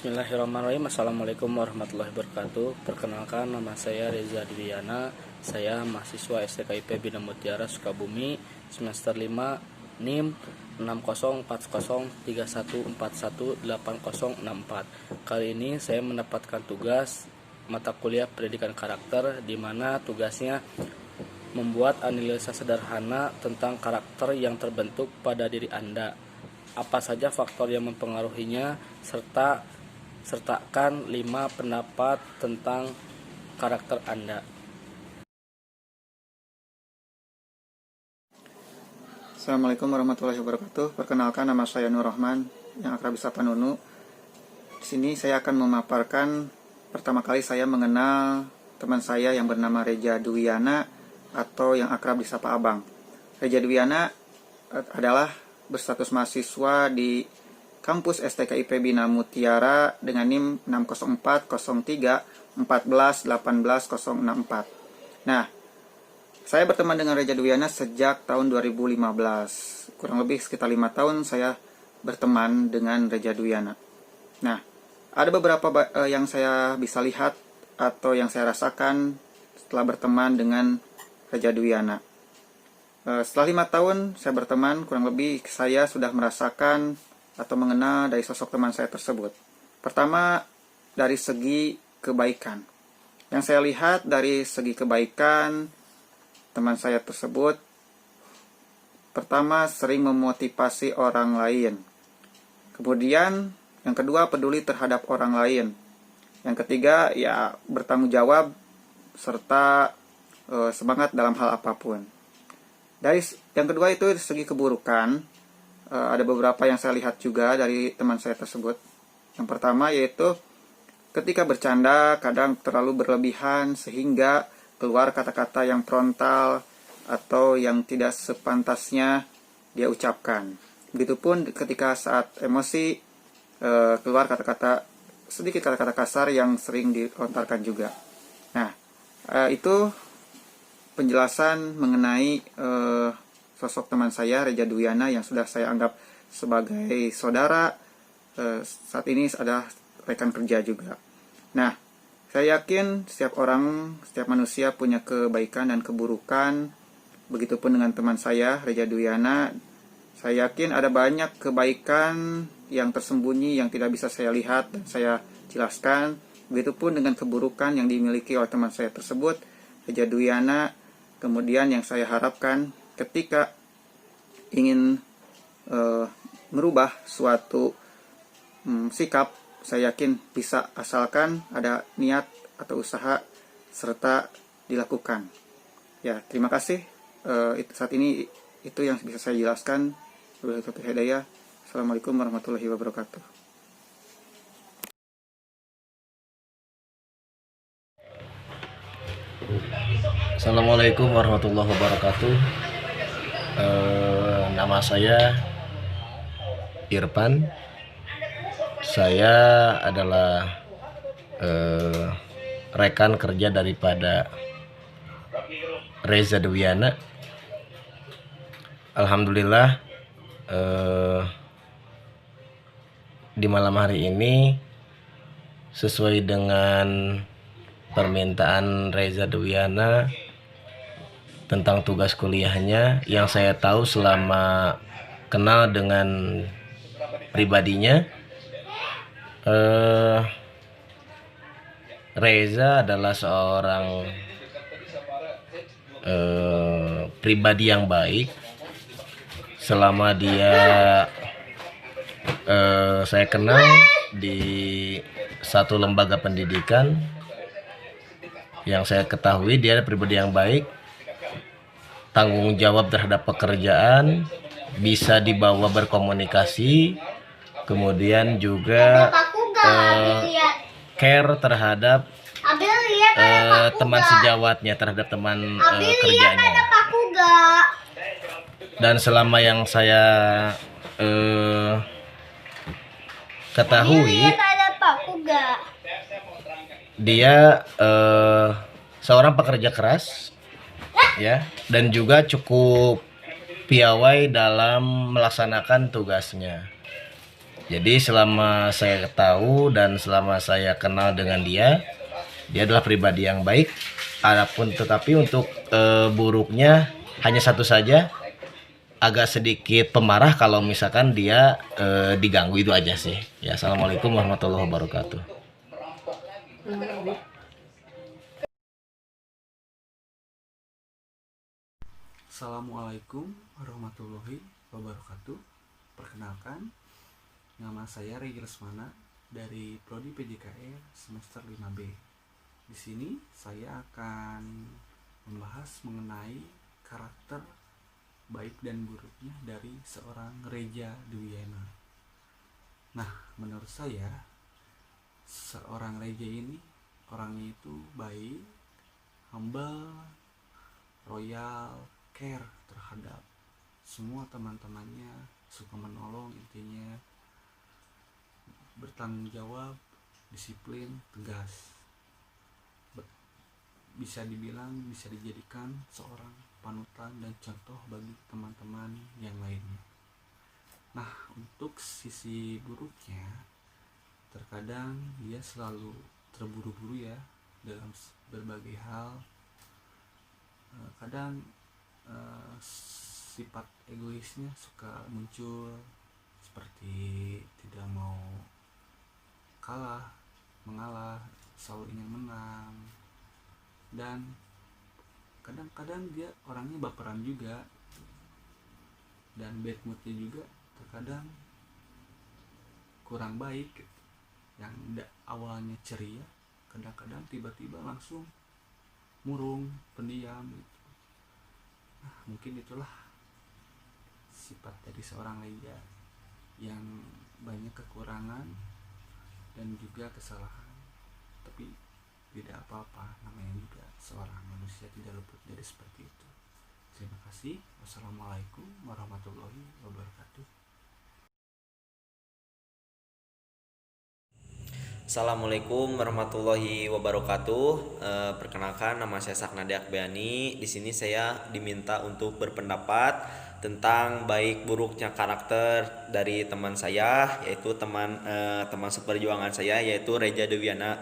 Bismillahirrahmanirrahim. Assalamualaikum warahmatullahi wabarakatuh. Perkenalkan, nama saya Reza Dwiana. Saya mahasiswa STKIP Bina Mutiara Sukabumi, semester 5, NIM 604031418064. Kali ini saya mendapatkan tugas mata kuliah pendidikan karakter, di mana tugasnya membuat analisa sederhana tentang karakter yang terbentuk pada diri Anda. Apa saja faktor yang mempengaruhinya, sertakan 5 pendapat tentang karakter Anda. Assalamualaikum warahmatullahi wabarakatuh. Perkenalkan, nama saya Nur Rahman, yang akrab disapa Nunu. Di sini saya akan memaparkan pertama kali saya mengenal teman saya yang bernama Reza Dwiana atau yang akrab disapa Abang. Reza Dwiana adalah berstatus mahasiswa di kampus STKIP Bina Mutiara dengan NIM 6040314186064. Nah, saya berteman dengan Reza Dwiana sejak tahun 2015. Kurang lebih sekitar 5 tahun saya berteman dengan Reza Dwiana. Nah, ada beberapa yang saya bisa lihat atau yang saya rasakan setelah berteman dengan Reza Dwiana. Setelah 5 tahun saya berteman, kurang lebih saya sudah merasakan atau mengenal dari sosok teman saya tersebut. Pertama, dari segi kebaikan. Yang saya lihat dari segi kebaikan teman saya tersebut, pertama, sering memotivasi orang lain. Kemudian, yang kedua, peduli terhadap orang lain. Yang ketiga, ya bertanggung jawab serta semangat dalam hal apapun. Dari yang kedua itu dari segi keburukan, ada beberapa yang saya lihat juga dari teman saya tersebut. Yang pertama yaitu ketika bercanda kadang terlalu berlebihan sehingga keluar kata-kata yang frontal atau yang tidak sepantasnya dia ucapkan. Begitupun ketika saat emosi keluar sedikit kata-kata kasar yang sering dilontarkan juga. Nah, itu penjelasan mengenai sosok teman saya Reza Dwiana yang sudah saya anggap sebagai saudara, saat ini adalah rekan kerja juga. Nah, saya yakin setiap manusia punya kebaikan dan keburukan. Begitupun dengan teman saya Reza Dwiana, saya yakin ada banyak kebaikan yang tersembunyi yang tidak bisa saya lihat dan saya jelaskan. Begitupun dengan keburukan yang dimiliki oleh teman saya tersebut, Reza Dwiana. Kemudian yang saya harapkan ketika ingin merubah suatu sikap, saya yakin bisa asalkan ada niat atau usaha serta dilakukan. Ya, terima kasih. Saat ini itu yang bisa saya jelaskan. Assalamualaikum warahmatullahi wabarakatuh. Assalamualaikum warahmatullahi wabarakatuh. Nama saya Irfan. Saya adalah rekan kerja daripada Reza Dwiana. Alhamdulillah, di malam hari ini sesuai dengan permintaan Reza Dwiana tentang tugas kuliahnya, yang saya tahu selama kenal dengan pribadinya, Reza adalah seorang pribadi yang baik. Selama dia saya kenal di satu lembaga pendidikan, yang saya ketahui dia adalah pribadi yang baik, tanggung jawab terhadap pekerjaan, bisa dibawa berkomunikasi, kemudian juga care terhadap teman sejawatnya, terhadap teman kerjanya. Dan selama yang saya ketahui, dia seorang pekerja keras, ya, dan juga cukup piawai dalam melaksanakan tugasnya. Jadi selama saya tahu dan selama saya kenal dengan dia, dia adalah pribadi yang baik. Adapun tetapi untuk buruknya hanya satu saja, agak sedikit pemarah kalau misalkan dia diganggu, itu aja sih. Ya, assalamualaikum warahmatullahi wabarakatuh. Assalamualaikum warahmatullahi wabarakatuh. Perkenalkan, nama saya Regi Lesmana dari Prodi PJKR semester 5B. Di sini saya akan membahas mengenai karakter baik dan buruknya dari seorang Reja Dwiana. Nah, menurut saya seorang Reja ini orangnya itu baik, humble, royal, care terhadap semua teman-temannya, suka menolong, intinya bertanggung jawab, disiplin, tegas. Bisa dibilang, bisa dijadikan seorang panutan dan contoh bagi teman-teman yang lainnya. Nah, untuk sisi buruknya, terkadang dia selalu terburu-buru ya dalam berbagai hal. Kadang sifat egoisnya suka muncul, seperti tidak mau mengalah, selalu ingin menang, dan kadang-kadang dia orangnya baperan juga, dan bad moodnya juga terkadang kurang baik. Yang awalnya ceria, kadang-kadang tiba-tiba langsung murung, pendiam gitu. Nah, mungkin itulah sifat dari seorang Reja yang banyak kekurangan dan juga kesalahan, tapi tidak apa-apa, namanya juga seorang manusia, tidak luput dari seperti itu. Terima kasih. Wassalamualaikum warahmatullahi wabarakatuh. Assalamualaikum warahmatullahi wabarakatuh. Perkenalkan, nama saya Saknadi Akbeani. Di sini saya diminta untuk berpendapat tentang baik buruknya karakter dari teman saya, yaitu teman seperjuangan saya, yaitu Reja Dwiana.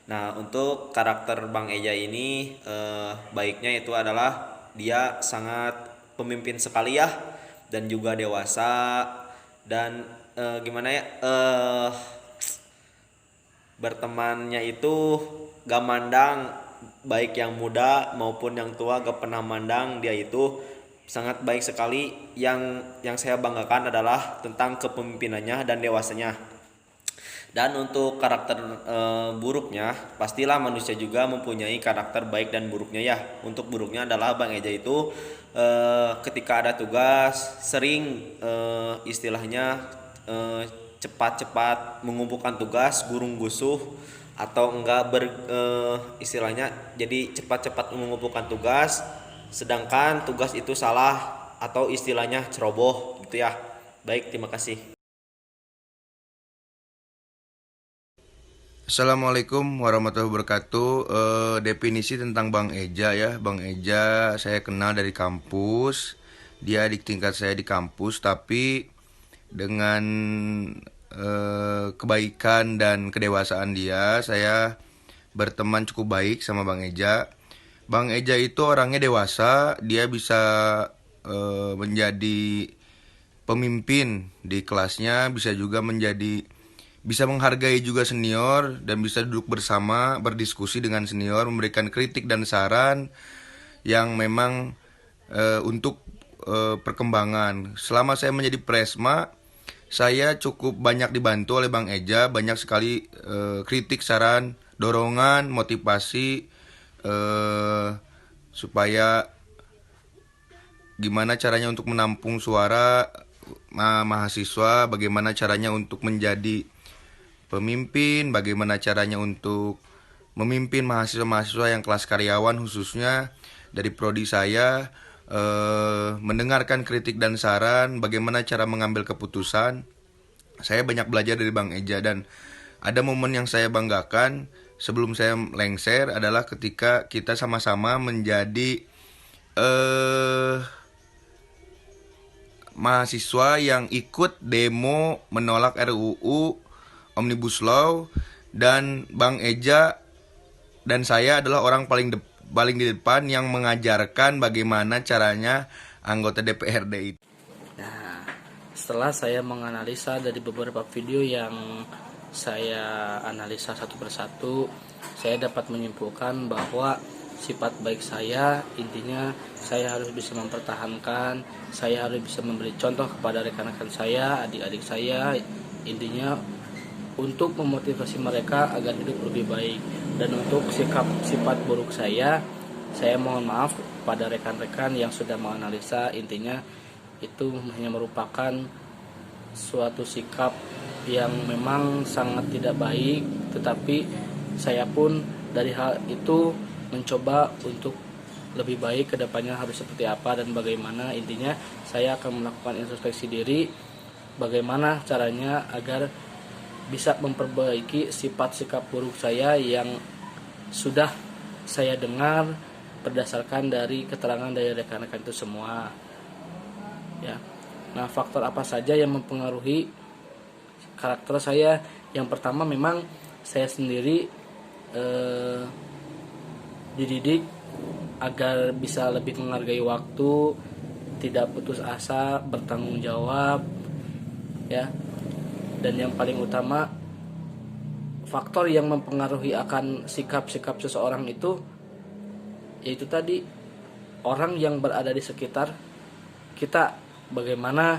Nah, untuk karakter Bang Eja ini, baiknya itu adalah dia sangat pemimpin sekali ya, dan juga dewasa, dan gimana ya, bertemannya itu gak mandang baik yang muda maupun yang tua, gak pernah mandang, dia itu sangat baik sekali. Yang saya banggakan adalah tentang kepemimpinannya dan dewasanya. Dan untuk karakter buruknya, pastilah manusia juga mempunyai karakter baik dan buruknya ya. Untuk buruknya adalah Bang Eja itu ketika ada tugas sering istilahnya cepat-cepat mengumpulkan tugas, gurung gusuh, atau enggak istilahnya jadi cepat-cepat mengumpulkan tugas, sedangkan tugas itu salah atau istilahnya ceroboh gitu ya. Baik, terima kasih. Assalamualaikum warahmatullahi wabarakatuh. Definisi tentang Bang Eja ya. Bang Eja saya kenal dari kampus. Dia di tingkat saya di kampus, tapi dengan kebaikan dan kedewasaan dia, saya berteman cukup baik sama Bang Eja. Bang Eja itu orangnya dewasa, dia bisa menjadi pemimpin di kelasnya, bisa menghargai juga senior, dan bisa duduk bersama, berdiskusi dengan senior, memberikan kritik dan saran yang memang untuk perkembangan. Selama saya menjadi presma, saya cukup banyak dibantu oleh Bang Eja, banyak sekali kritik, saran, dorongan, motivasi supaya gimana caranya untuk menampung suara mahasiswa, bagaimana caranya untuk menjadi pemimpin, bagaimana caranya untuk memimpin mahasiswa-mahasiswa yang kelas karyawan, khususnya dari prodi saya, mendengarkan kritik dan saran, bagaimana cara mengambil keputusan. Saya banyak belajar dari Bang Eja, dan ada momen yang saya banggakan sebelum saya lengser adalah ketika kita sama-sama menjadi mahasiswa yang ikut demo menolak RUU Omnibus Law, dan Bang Eja dan saya adalah orang paling di depan yang mengajarkan bagaimana caranya anggota DPRD itu. Nah, setelah saya menganalisa dari beberapa video yang saya analisa satu persatu, saya dapat menyimpulkan bahwa sifat baik saya, intinya saya harus bisa mempertahankan, saya harus bisa memberi contoh kepada rekan-rekan saya, adik-adik saya, intinya untuk memotivasi mereka agar hidup lebih baik. Dan untuk sifat buruk saya mohon maaf pada rekan-rekan yang sudah menganalisa, intinya itu hanya merupakan suatu sikap yang memang sangat tidak baik, tetapi saya pun dari hal itu mencoba untuk lebih baik ke depannya harus seperti apa dan bagaimana. Intinya saya akan melakukan introspeksi diri, bagaimana caranya agar bisa memperbaiki sifat sikap buruk saya yang sudah saya dengar berdasarkan dari keterangan dari rekan-rekan itu semua. Ya. Nah, faktor apa saja yang mempengaruhi karakter saya? Yang pertama memang saya sendiri dididik agar bisa lebih menghargai waktu, tidak putus asa, bertanggung jawab, ya. Dan yang paling utama, faktor yang mempengaruhi akan sikap-sikap seseorang itu yaitu tadi orang yang berada di sekitar kita. Bagaimana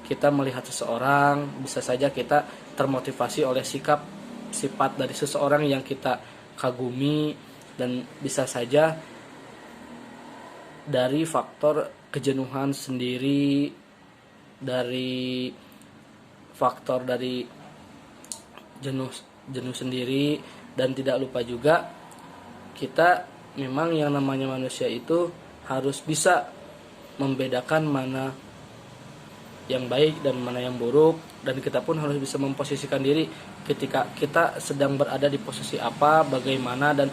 kita melihat seseorang, bisa saja kita termotivasi oleh sifat dari seseorang yang kita kagumi, dan bisa saja dari faktor kejenuhan sendiri, dari faktor dari jenuh sendiri, dan tidak lupa juga kita memang yang namanya manusia itu harus bisa membedakan mana yang baik dan mana yang buruk, dan kita pun harus bisa memposisikan diri ketika kita sedang berada di posisi apa, bagaimana, dan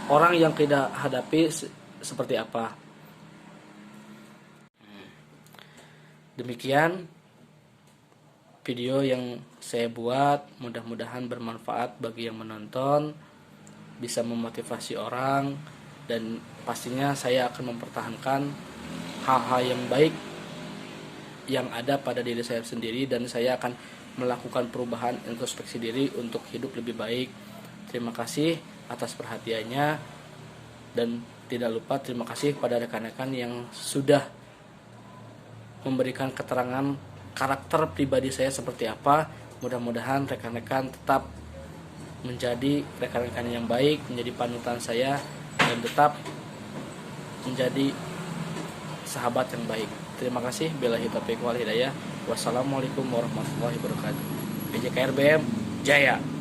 orang yang kita hadapi seperti apa. Demikian video yang saya buat, mudah-mudahan bermanfaat bagi yang menonton, bisa memotivasi orang, dan pastinya saya akan mempertahankan hal-hal yang baik yang ada pada diri saya sendiri, dan saya akan melakukan perubahan introspeksi diri untuk hidup lebih baik. Terima kasih atas perhatiannya, dan tidak lupa terima kasih pada rekan-rekan yang sudah memberikan keterangan karakter pribadi saya seperti apa. Mudah-mudahan rekan-rekan tetap menjadi rekan-rekan yang baik, menjadi panutan saya, dan tetap menjadi sahabat yang baik. Terima kasih. Billahi taufiq wal hidayah. Wassalamualaikum warahmatullahi wabarakatuh. PJKRBM Jaya.